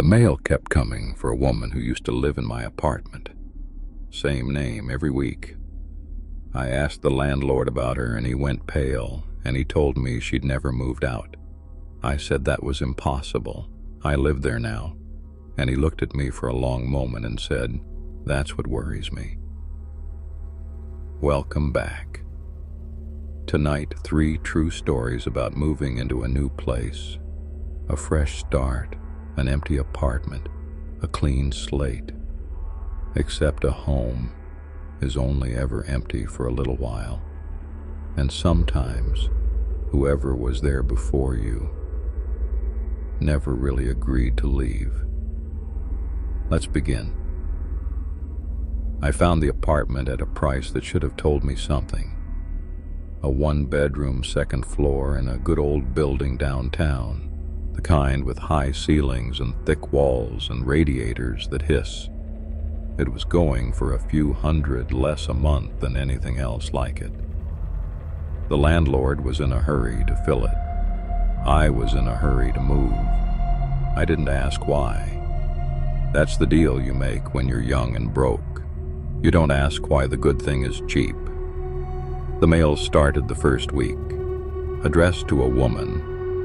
The mail kept coming for a woman who used to live in my apartment. Same name every week. I asked the landlord about her and he went pale and he told me she'd never moved out. I said that was impossible. I live there now. And he looked at me for a long moment and said, "That's what worries me." Welcome back. Tonight, 3 true stories about moving into a new place. A fresh start, an empty apartment, a clean slate. Except a home is only ever empty for a little while. And sometimes, whoever was there before you never really agreed to leave. Let's begin. I found the apartment at a price that should have told me something. A 1-bedroom, 2nd floor in a good old building downtown, the kind with high ceilings and thick walls and radiators that hiss. It was going for a few hundred less a month than anything else like it. The landlord was in a hurry to fill it. I was in a hurry to move. I didn't ask why. That's the deal you make when you're young and broke. You don't ask why the good thing is cheap. The mail started the first week. Addressed to a woman.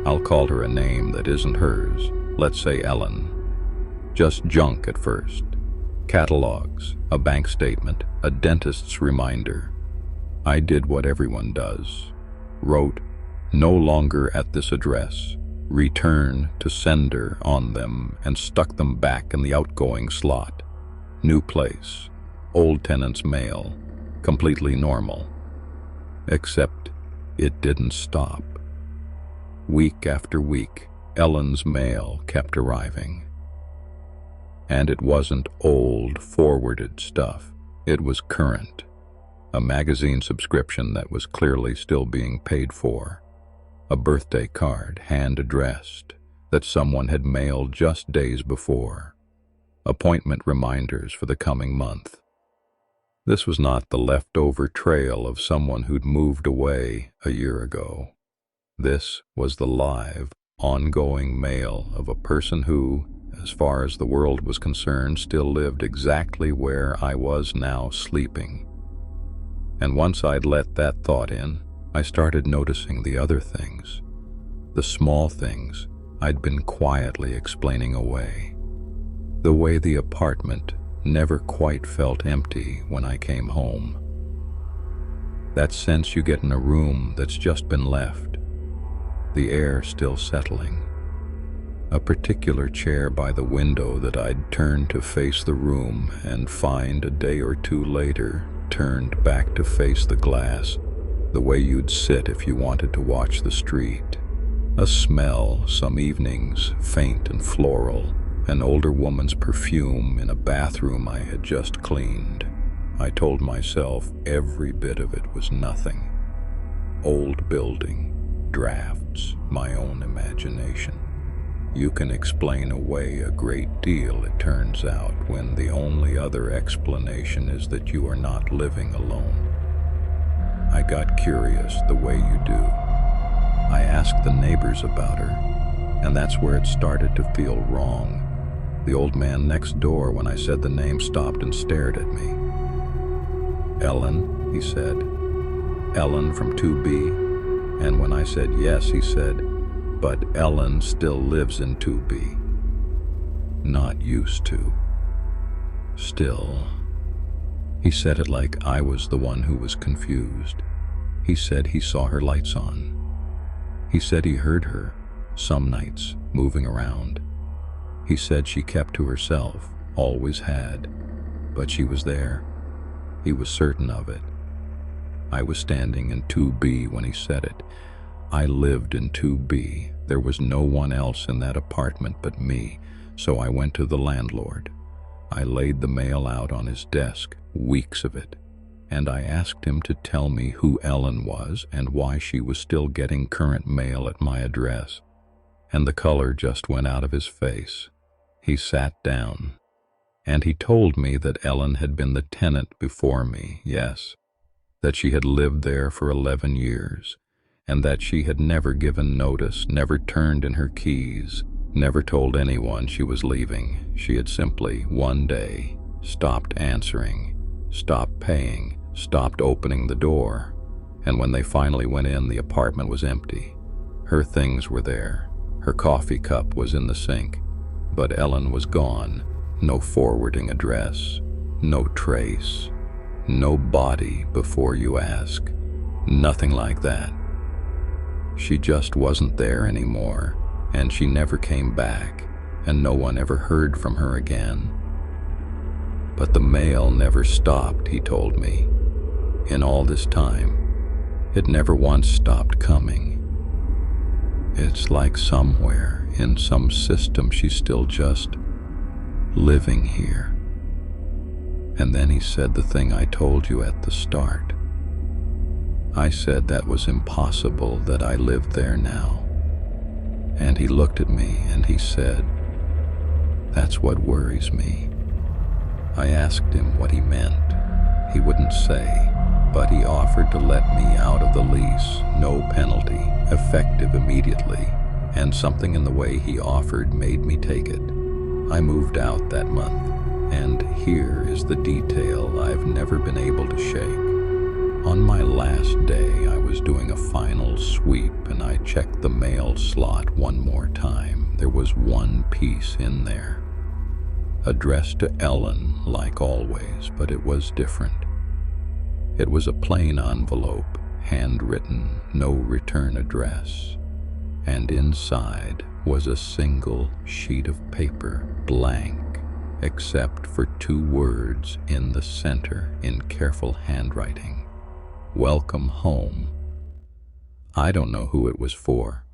I'll call her a name that isn't hers. Let's say Ellen. Just junk at first. Catalogs, a bank statement, a dentist's reminder. I did what everyone does. Wrote, "No longer at this address." Return to sender on them and stuck them back in the outgoing slot. New place. Old tenant's mail. Completely normal. Except it didn't stop. Week after week, Ellen's mail kept arriving. And it wasn't old, forwarded stuff. It was current. A magazine subscription that was clearly still being paid for. A birthday card, hand-addressed, that someone had mailed just days before. Appointment reminders for the coming month. This was not the leftover trail of someone who'd moved away a year ago. This was the live, ongoing mail of a person who, as far as the world was concerned, still lived exactly where I was now sleeping. And once I'd let that thought in, I started noticing the other things, the small things I'd been quietly explaining away. The way the apartment never quite felt empty when I came home. That sense you get in a room that's just been left, the air still settling. A particular chair by the window that I'd turn to face the room and find a day or two later turned back to face the glass, the way you'd sit if you wanted to watch the street. A smell, some evenings, faint and floral, an older woman's perfume in a bathroom I had just cleaned. I told myself every bit of it was nothing. Old building, drafts, my own imagination. You can explain away a great deal, it turns out, when the only other explanation is that you are not living alone. I got curious the way you do. I asked the neighbors about her, and that's where it started to feel wrong. The old man next door, when I said the name, stopped and stared at me. "Ellen," he said. "Ellen from 2B. And when I said yes, he said, "But Ellen still lives in 2B. Not used to. Still." He said it like I was the one who was confused. He said he saw her lights on. He said he heard her, some nights, moving around. He said she kept to herself, always had, but she was there. He was certain of it. I was standing in 2B when he said it. I lived in 2B. There was no one else in that apartment but me, so I went to the landlord. I laid the mail out on his desk, weeks of it, and I asked him to tell me who Ellen was and why she was still getting current mail at my address. And the color just went out of his face. He sat down, and he told me that Ellen had been the tenant before me, yes, that she had lived there for 11 years, and that she had never given notice, never turned in her keys, Never told anyone she was leaving. She had simply, one day, stopped answering, stopped paying, stopped opening the door, and when they finally went in, the apartment was empty. Her things were there. Her coffee cup was in the sink, but Ellen was gone. No forwarding address, no trace, no body before you ask. Nothing like that. She just wasn't there anymore, and she never came back, and no one ever heard from her again. But the mail never stopped, he told me. In all this time, it never once stopped coming. It's like somewhere, in some system, she's still just living here. And then he said the thing I told you at the start. I said that was impossible, that I lived there now. And he looked at me and he said, "That's what worries me." I asked him what he meant. He wouldn't say, but he offered to let me out of the lease, no penalty, effective immediately, and something in the way he offered made me take it. I moved out that month, and here is the detail I've never been able to shake. On my last day, I was doing a final sweep, and I checked the mail slot one more time. There was one piece in there, addressed to Ellen, like always, but it was different. It was a plain envelope, handwritten, no return address, and inside was a single sheet of paper, blank, except for 2 words in the center in careful handwriting: "Welcome home." I don't know who it was for,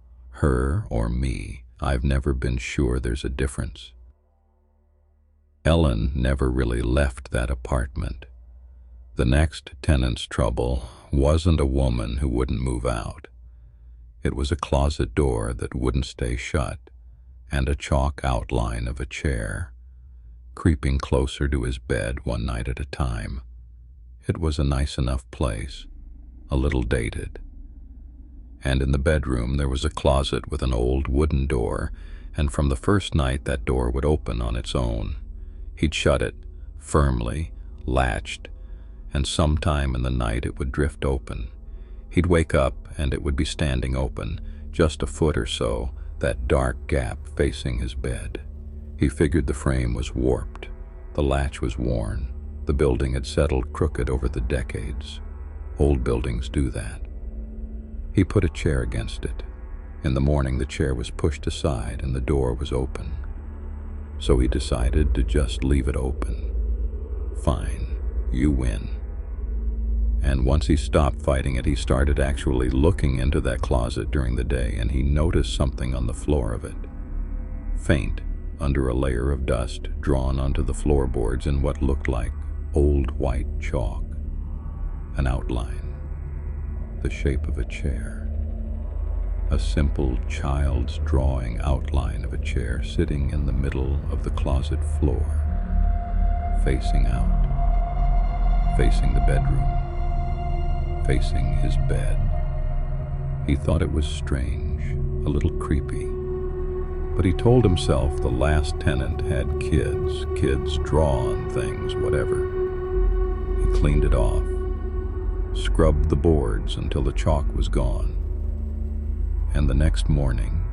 her or me. I've never been sure there's a difference. Ellen never really left that apartment. The next tenant's trouble wasn't a woman who wouldn't move out. It was a closet door that wouldn't stay shut, and a chalk outline of a chair, creeping closer to his bed one night at a time. It was a nice enough place, a little dated. And in the bedroom there was a closet with an old wooden door, and from the first night that door would open on its own. He'd shut it, firmly, latched, and sometime in the night it would drift open. He'd wake up and it would be standing open, just a foot or so, that dark gap facing his bed. He figured the frame was warped, the latch was worn, the building had settled crooked over the decades. Old buildings do that. He put a chair against it. In the morning the chair was pushed aside and the door was open. So he decided to just leave it open. Fine, you win. And once he stopped fighting it, he started actually looking into that closet during the day, and he noticed something on the floor of it. Faint, under a layer of dust drawn onto the floorboards in what looked like old white chalk. An outline, the shape of a chair. A simple child's drawing outline of a chair sitting in the middle of the closet floor, facing out, facing the bedroom, facing his bed. He thought it was strange, a little creepy, but he told himself the last tenant had kids draw on things, whatever. He cleaned it off, scrubbed the boards until the chalk was gone, and the next morning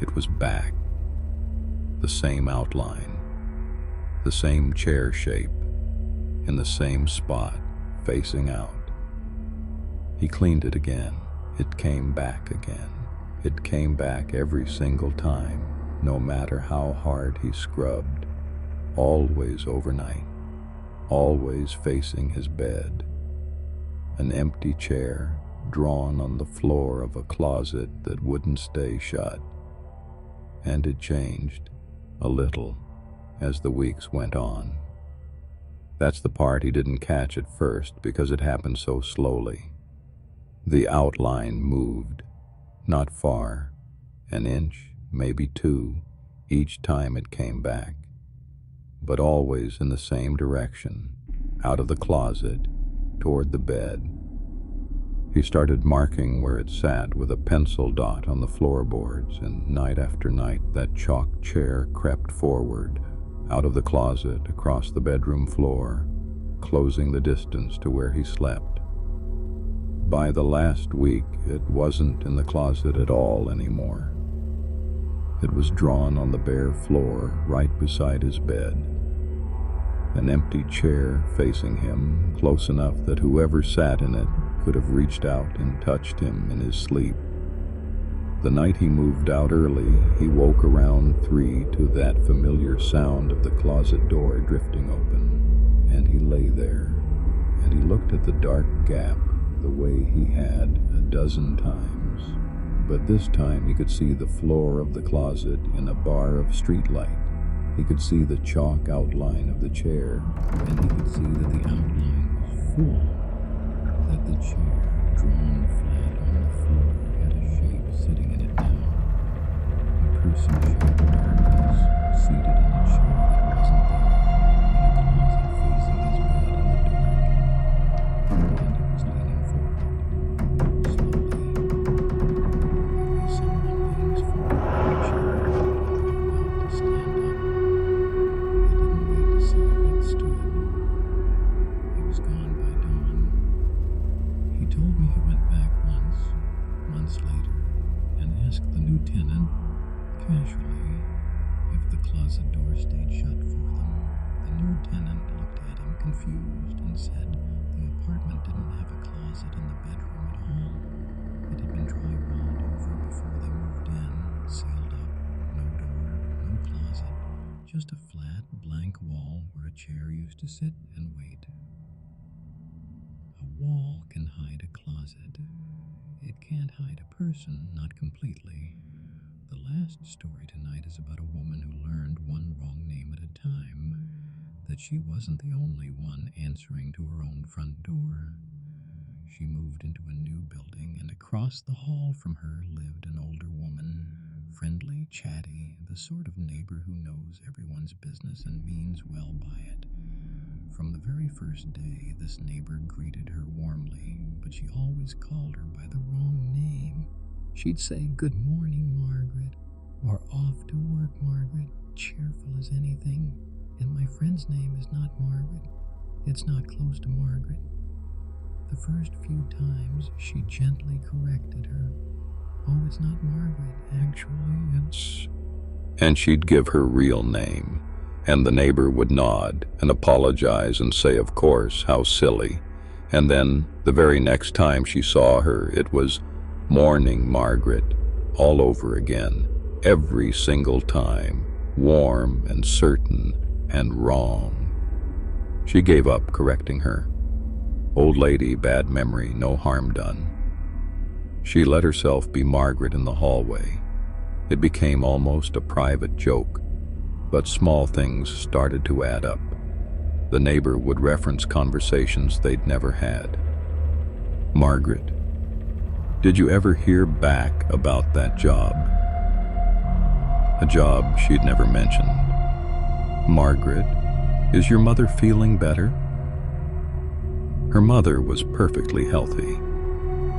it was back. The same outline, the same chair shape, in the same spot, facing out. He cleaned it again. It came back again. It came back every single time, no matter how hard he scrubbed. Always overnight, always facing his bed. An empty chair drawn on the floor of a closet that wouldn't stay shut. And it changed, a little, as the weeks went on. That's the part he didn't catch at first because it happened so slowly. The outline moved, not far, an inch, maybe 2, each time it came back, but always in the same direction, out of the closet, toward the bed. He started marking where it sat with a pencil dot on the floorboards, and night after night that chalk chair crept forward, out of the closet, across the bedroom floor, closing the distance to where he slept. By the last week, it wasn't in the closet at all anymore. It was drawn on the bare floor right beside his bed. An empty chair facing him, close enough that whoever sat in it could have reached out and touched him in his sleep. The night he moved out early, he woke around 3 to that familiar sound of the closet door drifting open, and he lay there, and he looked at the dark gap the way he had a dozen times. But this time he could see the floor of the closet in a bar of streetlight. He could see the chalk outline of the chair, and he could see that the outline was full, that the chair, drawn flat on the floor, had a shape sitting in it now. A person-shaped darkness, seated in a chair that wasn't there, in a closet facing his bed in the dark. And he was leaning forward, slowly, the way someone leans forward in a chair, about to stand up. He didn't wait to see if it stood. He was gone by dawn. He told me he went back once, months later, and asked the new tenant, casually, if the closet door stayed shut for them. The new tenant looked at him confused and said the apartment didn't have a closet in the bedroom at all. It had been drywalled over before they moved in, sealed up, no door, no closet, just a flat, blank wall where a chair used to sit and wait. A wall can hide a closet. It can't hide a person, not completely. The last story tonight is about a woman who learned one wrong name at a time, that she wasn't the only one answering to her own front door. She moved into a new building, and across the hall from her lived an older woman, friendly, chatty, the sort of neighbor who knows everyone's business and means well by it. From the very first day, this neighbor greeted her warmly, but she always called her by the wrong name. She'd say, "Good morning, Margaret," or "Off to work, Margaret," cheerful as anything. "And my friend's name is not Margaret. It's not close to Margaret." The first few times, she gently corrected her. "Oh, it's not Margaret. Actually, it's..." And she'd give her real name, and the neighbor would nod and apologize and say, "Of course, how silly." And then, the very next time she saw her, it was "Morning, Margaret," all over again, every single time, warm and certain and wrong. She gave up correcting her. Old lady, bad memory, no harm done. She let herself be Margaret in the hallway. It became almost a private joke, but small things started to add up. The neighbor would reference conversations they'd never had. "Margaret, did you ever hear back about that job?" A job she'd never mentioned. "Margaret, is your mother feeling better?" Her mother was perfectly healthy.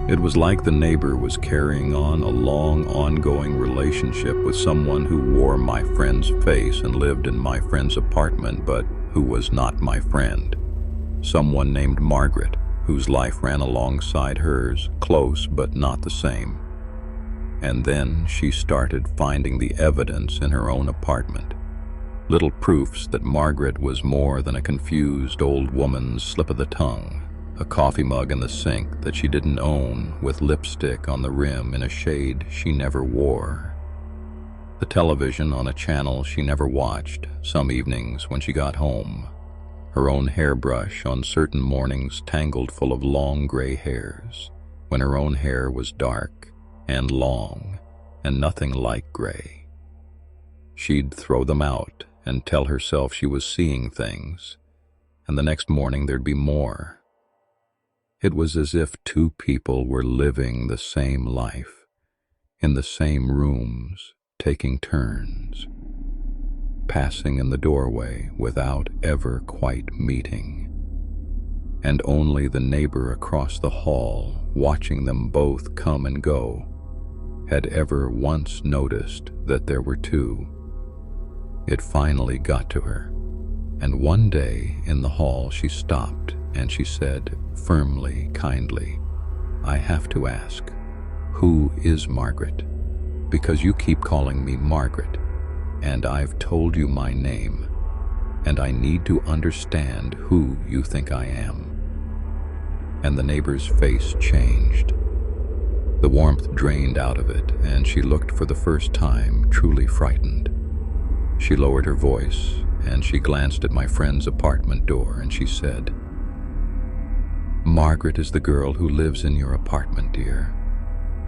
It was like the neighbor was carrying on a long, ongoing relationship with someone who wore my friend's face and lived in my friend's apartment, but who was not my friend. Someone named Margaret, whose life ran alongside hers, close but not the same. And then she started finding the evidence in her own apartment. Little proofs that Margaret was more than a confused old woman's slip of the tongue. A coffee mug in the sink that she didn't own, with lipstick on the rim in a shade she never wore. The television on a channel she never watched, some evenings when she got home. Her own hairbrush on certain mornings tangled full of long gray hairs, when her own hair was dark and long and nothing like gray. She'd throw them out and tell herself she was seeing things, and the next morning there'd be more. It was as if two people were living the same life, in the same rooms, taking turns, passing in the doorway without ever quite meeting. and only the neighbor across the hall, watching them both come and go, had ever once noticed that there were two. It finally got to her, and one day in the hall she stopped and she said, firmly, kindly, "I have to ask, who is Margaret? Because you keep calling me Margaret, and I've told you my name, and I need to understand who you think I am." And the neighbor's face changed. The warmth drained out of it, and she looked for the first time truly frightened. She lowered her voice, and she glanced at my friend's apartment door, and she said, "Margaret is the girl who lives in your apartment, dear.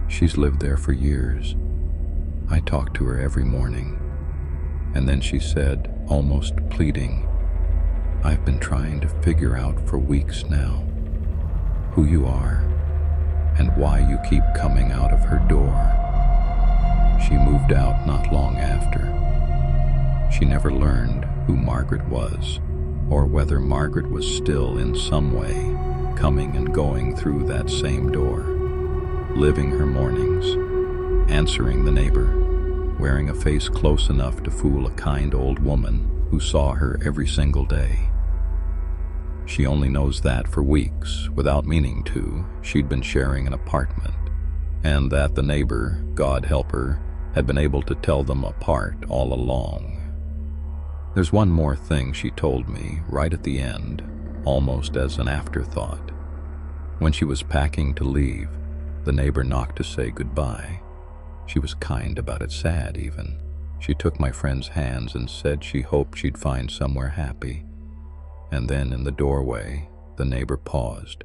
She's lived there for years. I talk to her every morning." And then she said, almost pleading, "I've been trying to figure out for weeks now who you are and why you keep coming out of her door." She moved out not long after. She never learned who Margaret was, or whether Margaret was still in some way coming and going through that same door, living her mornings, answering the neighbor, wearing a face close enough to fool a kind old woman who saw her every single day. She only knows that for weeks, without meaning to, she'd been sharing an apartment, and that the neighbor, God help her, had been able to tell them apart all along. There's one more thing she told me right at the end, almost as an afterthought. When she was packing to leave, the neighbor knocked to say goodbye. She was kind about it, sad even. She took my friend's hands and said she hoped she'd find somewhere happy. And then in the doorway, the neighbor paused,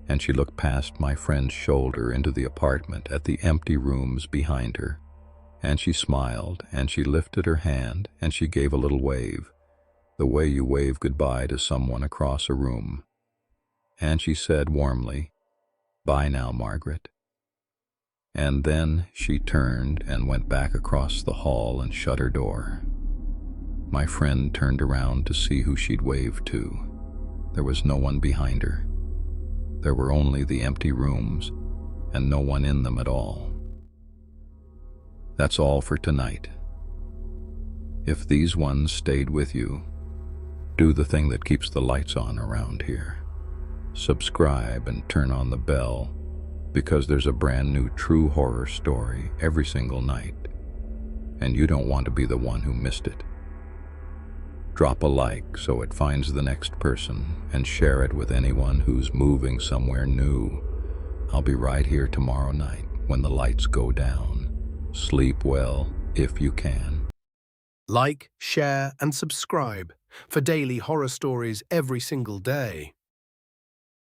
and she looked past my friend's shoulder into the apartment at the empty rooms behind her. And she smiled, and she lifted her hand, and she gave a little wave, the way you wave goodbye to someone across a room. And she said warmly, "Bye now, Margaret." And then she turned and went back across the hall and shut her door. My friend turned around to see who she'd waved to. There was no one behind her. There were only the empty rooms, and no one in them at all. That's all for tonight. If these ones stayed with you, do the thing that keeps the lights on around here. Subscribe and turn on the bell, because there's a brand new true horror story every single night, and you don't want to be the one who missed it. Drop a like so it finds the next person, and share it with anyone who's moving somewhere new. I'll be right here tomorrow night when the lights go down. Sleep well if you can. Like, share, and subscribe for daily horror stories every single day.